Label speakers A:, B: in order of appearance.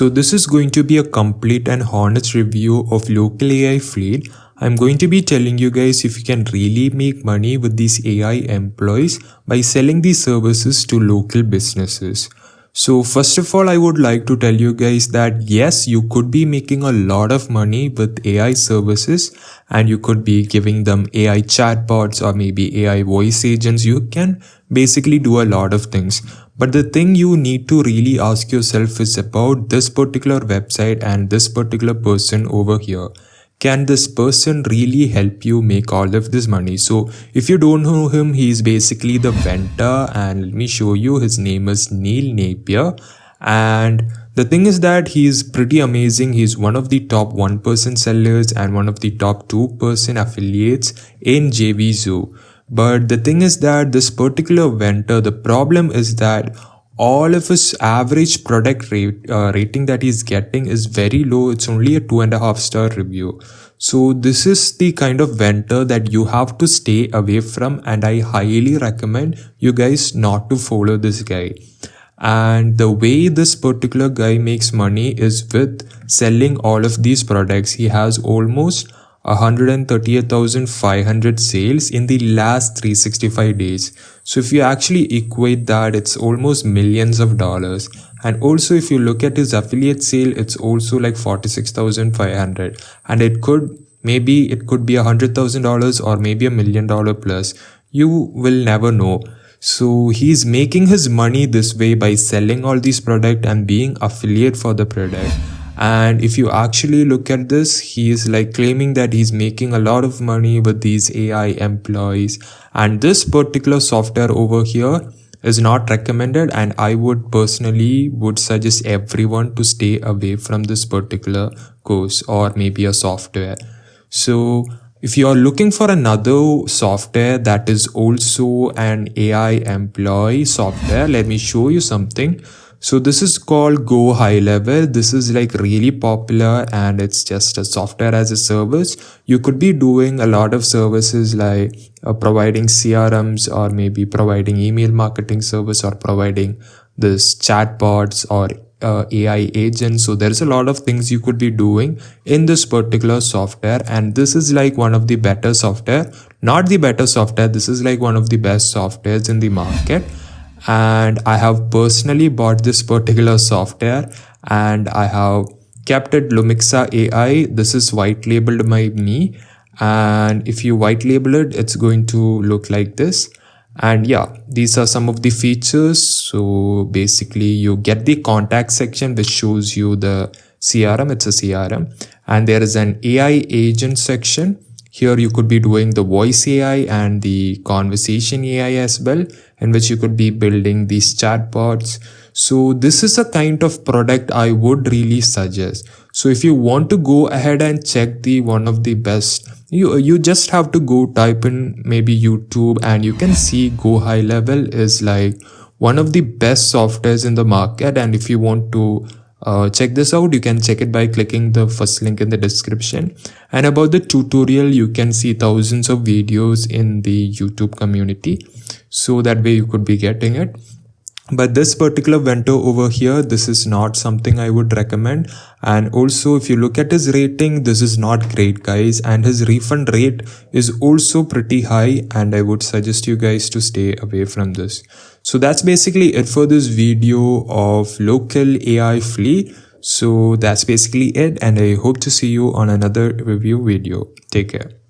A: So this is going to be a complete and honest review of local AI fleet. I'm going to be telling you guys if you can really make money with these AI employees by selling these services to local businesses. So first of all, I would like to tell you guys that yes, you could be making a lot of money with AI services and you could be giving them AI chatbots or maybe AI voice agents. You can basically do a lot of things. But the thing you need to really ask yourself is about this particular website and this particular person over here. Can this person really help you make all of this money? So if you don't know him, he's basically the Venter, and let me show you. His name is Neil Napier, and the thing is that he's pretty amazing. He's one of the top 1% sellers and one of the top 2% affiliates in JVZoo. But the thing is that this particular Venter, the problem is that all of his average product rating that he's getting is very low. It's only a 2.5-star review. So this is the kind of Venter that you have to stay away from, and I highly recommend you guys not to follow this guy. And the way this particular guy makes money is with selling all of these products. He has almost 138,500 sales in the last 365 days. So if you actually equate that, it's almost millions of dollars. And also if you look at his affiliate sale, it's also like 46,500, and it could be $100,000 or maybe $1 million plus. You will never know. So he's making his money this way by selling all these products and being affiliate for the product. And if you actually look at this, he is like claiming that he's making a lot of money with these AI employees. And this particular software over here is not recommended, and I would personally suggest everyone to stay away from this particular course or maybe a software. So if you are looking for another software that is also an AI employee software, let me show you something. So this is called Go High Level. This is like really popular and it's just a software as a service. You could be doing a lot of services like providing CRMs or maybe providing email marketing service or providing this chatbots or AI agents. So there's a lot of things you could be doing in this particular software, and this is like one of the better software, not the better software. This is like one of the best softwares in the market. And I have personally bought this particular software and I have kept it Lumixa AI. This is white labeled by me, and if you white label it, it's going to look like this. And yeah, these are some of the features. So basically you get the contact section which shows you the CRM. It's a CRM, and there is an AI agent section. Here you could be doing the voice AI and the conversation AI as well, in which you could be building these chatbots. So this is a kind of product I would really suggest. So if you want to go ahead and check the one of the best, you just have to go type in maybe YouTube, and you can see Go High Level is like one of the best softwares in the market. And if you want to check this out, you can check it by clicking the first link in the description. And about the tutorial, you can see thousands of videos in the YouTube community, so that way you could be getting it. But this particular Venter over here, this is not something I would recommend. And also if you look at his rating, this is not great guys, and his refund rate is also pretty high, and I would suggest you guys to stay away from this. So that's basically it for this video of local AI fleet. So that's basically it, and I hope to see you on another review video. Take care.